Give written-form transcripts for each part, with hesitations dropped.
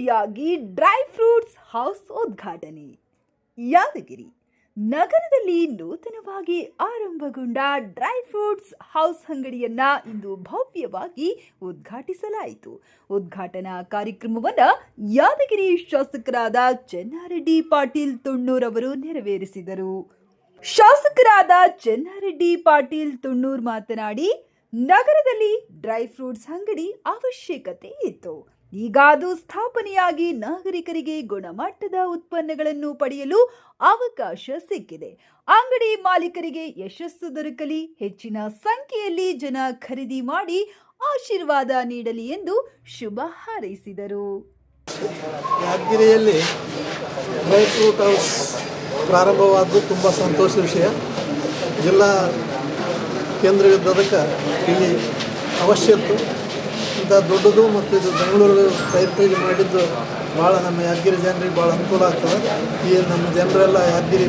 ಅದ್ದೂರಿಯಾಗಿ dry fruits house ಉದ್ಘಾಟನೆ. ಯಾದಗಿರಿ ನಗರದಲ್ಲಿ ನೂತನವಾಗಿ ಆರಂಭಗೊಂಡ ಡ್ರೈ ಫ್ರೂಟ್ಸ್ ಹೌಸ್ ಅಂಗಡಿಯನ್ನ ಇಂದು ಭವ್ಯವಾಗಿ ಉದ್ಘಾಟಿಸಲಾಯಿತು. ಉದ್ಘಾಟನಾ ಕಾರ್ಯಕ್ರಮವನ್ನು ಯಾದಗಿರಿ ಶಾಸಕರಾದ ಚೆನ್ನಾರೆಡ್ಡಿ ಪಾಟೀಲ್ ತುಣ್ಣೂರ್ ಅವರು ನೆರವೇರಿಸಿದರು. ಶಾಸಕರಾದ ಚೆನ್ನಾರೆಡ್ಡಿ ಪಾಟೀಲ್ ತುಣ್ಣೂರ್ ಮಾತನಾಡಿ, ನಗರದಲ್ಲಿ ಡ್ರೈ ಫ್ರೂಟ್ಸ್ ಅಂಗಡಿ ಅವಶ್ಯಕತೆ ಇತ್ತು. ಈಗ ಅದು ಸ್ಥಾಪನೆಯಾಗಿ ನಾಗರಿಕರಿಗೆ ಗುಣಮಟ್ಟದ ಉತ್ಪನ್ನಗಳನ್ನು ಪಡೆಯಲು ಅವಕಾಶ ಸಿಕ್ಕಿದೆ. ಅಂಗಡಿ ಮಾಲೀಕರಿಗೆ ಯಶಸ್ಸು ದೊರಕಲಿ, ಹೆಚ್ಚಿನ ಸಂಖ್ಯೆಯಲ್ಲಿ ಜನ ಖರೀದಿ ಮಾಡಿ ಆಶೀರ್ವಾದ ನೀಡಲಿ ಎಂದು ಶುಭ ಹಾರೈಸಿದರು. ಯಾದಗಿರಿಯಲ್ಲಿ ಡ್ರೈ ಫ್ರೂಟ್ ಹೌಸ್ ಪ್ರಾರಂಭವಾದ್ದು ತುಂಬ ಸಂತೋಷದ ವಿಷಯ. ಜಿಲ್ಲಾ ಕೇಂದ್ರವಿದ್ದದಕ್ಕೆ ಇಲ್ಲಿ ಅವಶ್ಯ ಇತ್ತು. ಇಂಥ ದೊಡ್ಡದು ಮತ್ತು ಇದು ಬೆಂಗಳೂರು ರೈತರಿಗೆ ಮಾಡಿದ್ದು ಭಾಳ ನಮ್ಮ ಯಾದಗಿರಿ ಜನರಿಗೆ ಭಾಳ ಅನುಕೂಲ ಆಗ್ತದೆ. ಈ ನಮ್ಮ ಜನರೆಲ್ಲ ಯಾದಗಿರಿ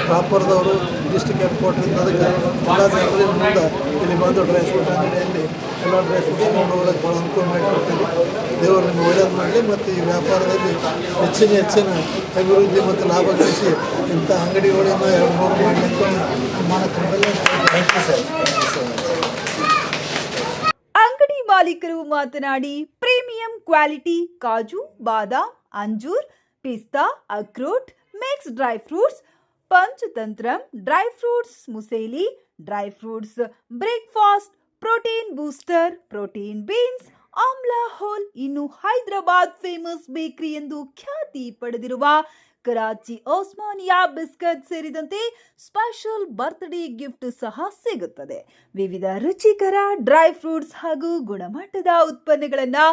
ಪ್ರಾಪರ್ದವರು ಡಿಸ್ಟಿಕ್ ಹೆಡ್ ಕ್ವಾರ್ಟರ್ ಅದಕ್ಕೆ ಭಾಳ ಜನರಿಗೆ ಮುಂದೆ ಇಲ್ಲಿ ಬಂದು ಡ್ರೈ ಫ್ರೂಟ್ ಅಂಗಡಿಯಲ್ಲಿ ಎಲ್ಲ ಡ್ರೈ ಫ್ರೂಟ್ಸ್ ತೊಗೊಂಡು ಹೋಗೋಕ್ಕೆ ಭಾಳ ಅನುಕೂಲ ಮಾಡಿಕೊಡ್ತೀವಿ. ದೇವರು ನಿಮ್ಗೆ ಒಳ್ಳೆಯದು ಮಾಡಲಿ ಮತ್ತು ಈ ವ್ಯಾಪಾರದಲ್ಲಿ ಹೆಚ್ಚಿನ ಅಭಿವೃದ್ಧಿ ಮತ್ತು ಲಾಭ ಗಳಿಸಿ ಇಂಥ ಅಂಗಡಿಗಳನ್ನು 2-3 ಮಾಡಲಿಕ್ಕೆ ಅಂಗಡಿ ಮಾಲೀಕರು ಮಾತನಾಡಿ, ಪ್ರೀಮಿಯಂ ಕ್ವಾಲಿಟಿ ಕಾಜು, ಬಾದಾಮ್, ಅಂಜೂರ್, ಪಿಸ್ತಾ, ಅಕ್ರೋಟ್, mix dry fruits, Panchatantram dry fruits, muesli dry fruits, breakfast, protein booster, protein beans, amla whole, ಇನ್ನು ಹೈದರಾಬಾದ್ ಫೇಮಸ್ ಬೇಕರಿ ಎಂದು ಖ್ಯಾತಿ ಪಡೆದಿರುವ ಕರಾಚಿ ಓಸ್ಮಾನಿಯಾ ಬಿಸ್ಕಟ್ ಸೇರಿದಂತೆ ಸ್ಪೆಷಲ್ ಬರ್ತ್ಡೇ ಗಿಫ್ಟ್ ಸಹ ಸಿಗುತ್ತದೆ. ವಿವಿಧ ರುಚಿಕರ ಡ್ರೈ ಫ್ರೂಟ್ಸ್ ಹಾಗೂ ಗುಣಮಟ್ಟದ ಉತ್ಪನ್ನಗಳನ್ನು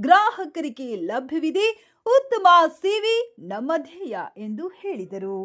ಗ್ರಾಹಕರಿಗೆ ಲಭ್ಯವಿದೆ. ಉತ್ತಮ ಸೇವೆ ನಮ್ಮ ಧ್ಯೇಯ ಎಂದು ಹೇಳಿದರು.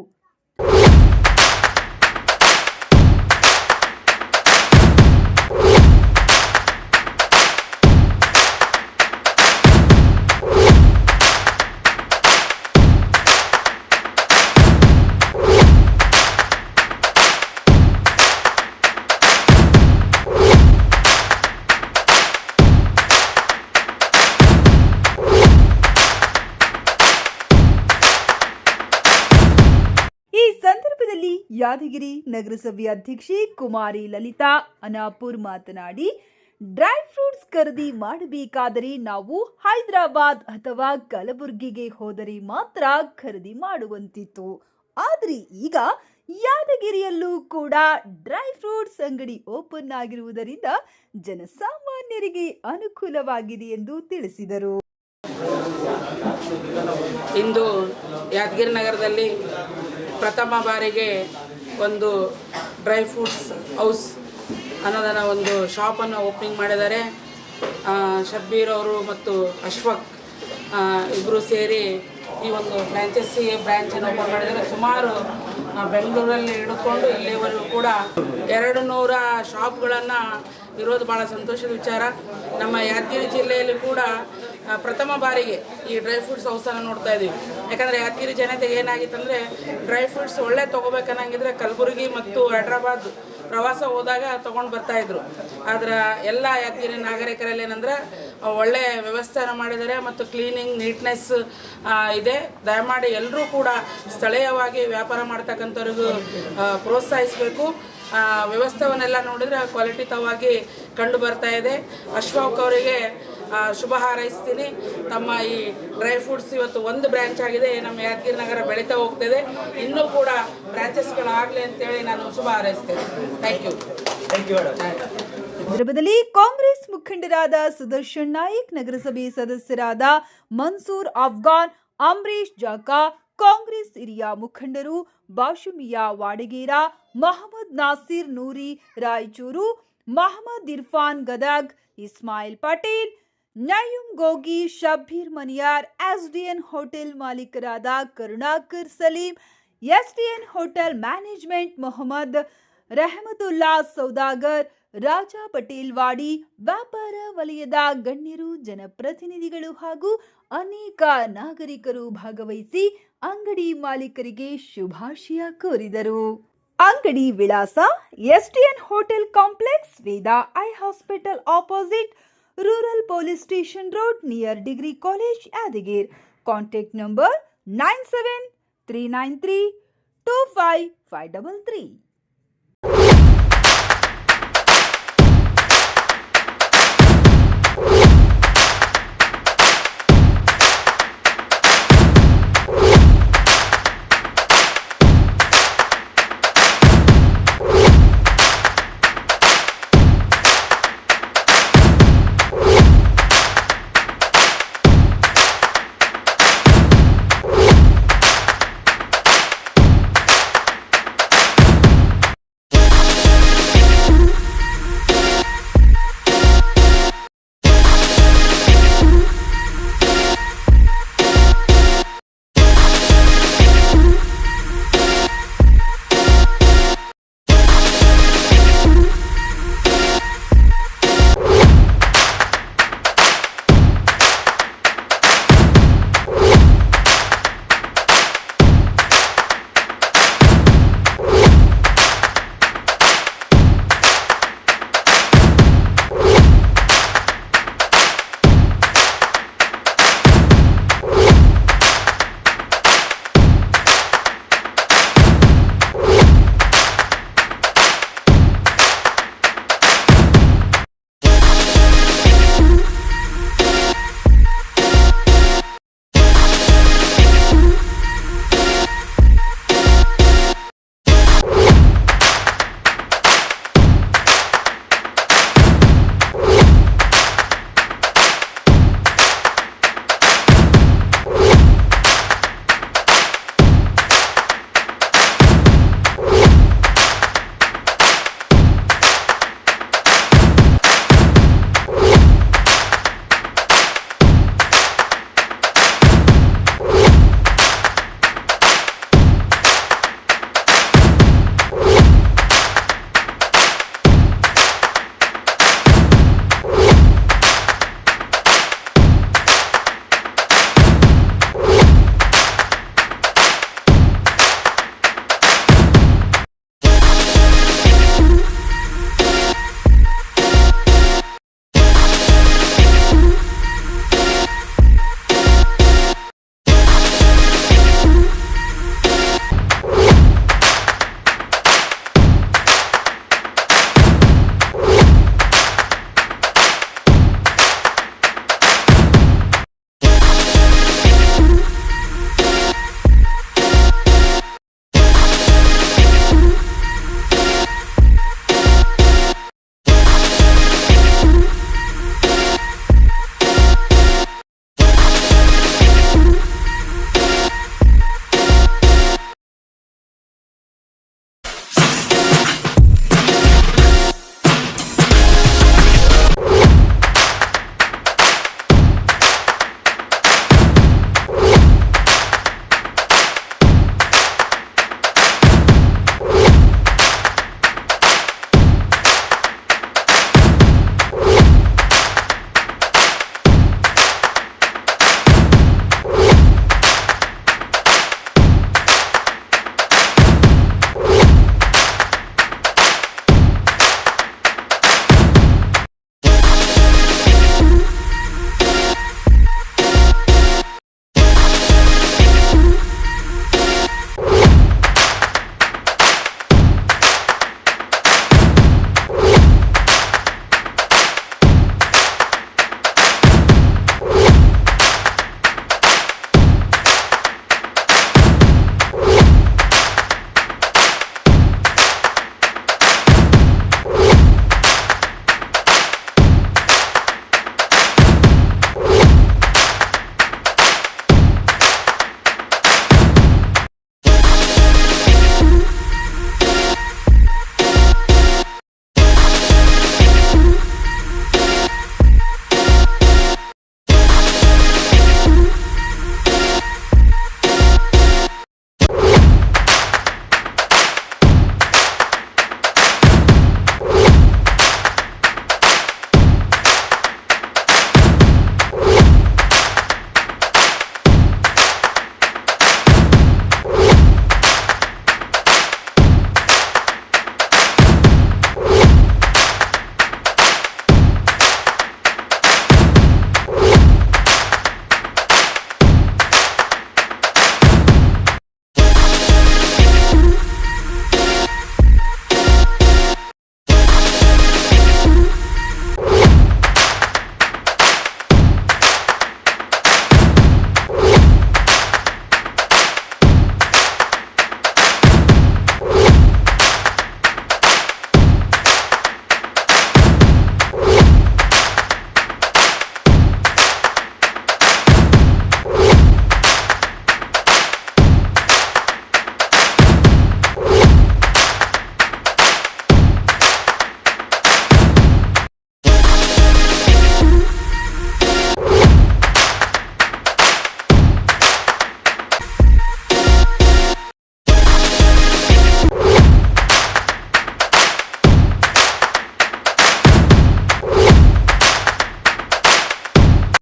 ಈ ಸಂದರ್ಭದಲ್ಲಿ ಯಾದಗಿರಿ ನಗರಸಭೆ ಅಧ್ಯಕ್ಷೆ ಕುಮಾರಿ ಲಲಿತಾ ಅನಾಪುರ್ ಮಾತನಾಡಿ, ಡ್ರೈ ಫ್ರೂಟ್ಸ್ ಖರೀದಿ ಮಾಡಬೇಕಾದರೆ ನಾವು ಹೈದರಾಬಾದ್ ಅಥವಾ ಕಲಬುರಗಿಗೆ ಹೋದರೆ ಮಾತ್ರ ಖರೀದಿ ಮಾಡುವಂತಿತ್ತು. ಆದರೆ ಈಗ ಯಾದಗಿರಿಯಲ್ಲೂ ಕೂಡ ಡ್ರೈ ಫ್ರೂಟ್ಸ್ ಅಂಗಡಿ ಓಪನ್ ಆಗಿರುವುದರಿಂದ ಜನಸಾಮಾನ್ಯರಿಗೆ ಅನುಕೂಲವಾಗಿದೆ ಎಂದು ತಿಳಿಸಿದರು. ಇಂದು ಯಾದಗಿರಿ ನಗರದಲ್ಲಿ ಪ್ರಥಮ ಬಾರಿಗೆ ಒಂದು ಡ್ರೈ ಫ್ರೂಟ್ಸ್ ಹೌಸ್ ಅನ್ನೋದನ್ನು ಒಂದು ಶಾಪನ್ನು ಓಪನಿಂಗ್ ಮಾಡಿದ್ದಾರೆ. ಶಬ್ಬೀರ್ ಅವರು ಮತ್ತು ಅಶ್ಫಾಕ್ ಇಬ್ಬರು ಸೇರಿ ಈ ಒಂದು ಫ್ರಾಂಚೈಸಿ ಬ್ರ್ಯಾಂಚನ್ನು ಓಪನ್ ಮಾಡಿದ್ದಾರೆ. ಸುಮಾರು ಬೆಂಗಳೂರಲ್ಲಿ ಹಿಡ್ಕೊಂಡು ಇಲ್ಲಿವರೆಗೂ ಕೂಡ 200 ಶಾಪ್ಗಳನ್ನು ಇರೋದು ಭಾಳ ಸಂತೋಷದ ವಿಚಾರ. ನಮ್ಮ ಯಾದಗಿರಿ ಜಿಲ್ಲೆಯಲ್ಲಿ ಕೂಡ ಪ್ರಥಮ ಬಾರಿಗೆ ಈ ಡ್ರೈ ಫ್ರೂಟ್ಸ್ ಹೌಸನ್ನು ನೋಡ್ತಾ ಇದ್ದೀವಿ. ಯಾಕಂದರೆ ಯಾದಗಿರಿ ಜನತೆಗೆ ಏನಾಗಿತ್ತಂದರೆ ಡ್ರೈ ಫ್ರೂಟ್ಸ್ ಒಳ್ಳೆ ತೊಗೋಬೇಕನ್ನಂಗಿದ್ರೆ ಕಲಬುರಗಿ ಮತ್ತು ಹೈದ್ರಾಬಾದ್ ಪ್ರವಾಸ ಹೋದಾಗ ತೊಗೊಂಡು ಬರ್ತಾಯಿದ್ರು. ಆದರೆ ಎಲ್ಲ ಯಾದಗಿರಿ ನಾಗರಿಕರಲ್ಲಿ ಏನಂದ್ರೆ ಒಳ್ಳೆ ವ್ಯವಸ್ಥೆಯನ್ನು ಮಾಡಿದ್ದಾರೆ ಮತ್ತು ಕ್ಲೀನಿಂಗ್ ನೀಟ್ನೆಸ್ ಇದೆ. ದಯಮಾಡಿ ಎಲ್ಲರೂ ಕೂಡ ಸ್ಥಳೀಯವಾಗಿ ವ್ಯಾಪಾರ ಮಾಡ್ತಕ್ಕಂಥವ್ರಿಗೂ ಪ್ರೋತ್ಸಾಹಿಸಬೇಕು. ವ್ಯವಸ್ಥೆವನ್ನೆಲ್ಲ ನೋಡಿದರೆ ಕ್ವಾಲಿಟಿತವಾಗಿ ಕಂಡು ಬರ್ತಾ ಇದೆ. ಅಶ್ಫಾಕ್ ಅವರಿಗೆ ಶುಭ ಹಾರೈಸ್ತೀನಿ. ತಮ್ಮ ಈ ಡ್ರೈ ಫ್ರೂಟ್ಸ್ ಇವತ್ತು ಒಂದು ಬ್ರ್ಯಾಂಚ್ ಆಗಿದೆ. ನಮ್ಮ ಯಾದಗಿರಿ ನಗರ ಬೆಳೀತಾ ಹೋಗ್ತಿದೆ. ಇನ್ನೂ ಕೂಡ ಬ್ರಾಂಚಸ್ಗಳಾಗಲಿ ಅಂತೇಳಿ ನಾನು ಶುಭ ಹಾರೈಸ್ತೇನೆ. Thank you. ಸಂದರ್ಭದಲ್ಲಿ ಕಾಂಗ್ರೆಸ್ ಮುಖಂಡರಾದ ಸುದರ್ಶನ್ ನಾಯ್ಕ್, ನಗರಸಭೆ ಸದಸ್ಯರಾದ ಮನ್ಸೂರ್ ಅಫ್ಘಾನ್, ಅಂಬರೀಶ್ ಜಾಕಾ, ಕಾಂಗ್ರೆಸ್ ಹಿರಿಯ ಮುಖಂಡರು ಬಾಷುಮಿಯಾ ವಾಡಗೇರ, ಮಹಮ್ಮದ್ ನಾಸಿರ್ ನೂರಿ ರಾಯಚೂರು, ಮಹಮ್ಮದ್ ಇರ್ಫಾನ್ ಗದಗ್, ಇಸ್ಮಾಯಿಲ್ ಪಟೇಲ್, ನಯೂಮ್ ಗೋಗಿ, ಶಬ್ಬೀರ್ ಮನಿಯಾರ್, ಎಸ್ಡಿಎನ್ ಹೋಟೆಲ್ ಮಾಲೀಕರಾದ Karunakar Salim, SDN hotel management Mohammed Rehmatulla Saudagar, Raja Patel Wadi, ವ್ಯಾಪಾರ ವಲಯದ ಗಣ್ಯರು, ಜನಪ್ರತಿನಿಧಿಗಳು ಹಾಗೂ ಅನೇಕ ನಾಗರಿಕರು ಭಾಗವಹಿಸಿ ಅಂಗಡಿ ಮಾಲೀಕರಿಗೆ ಶುಭಾಶಯ ಕೋರಿದರು. ಅಂಗಡಿ ವಿಳಾಸ: SDN hotel complex, Veda I hospital opposite, Rural Police Station Road near Degree College, Yadigir. Contact number 97 393 25533.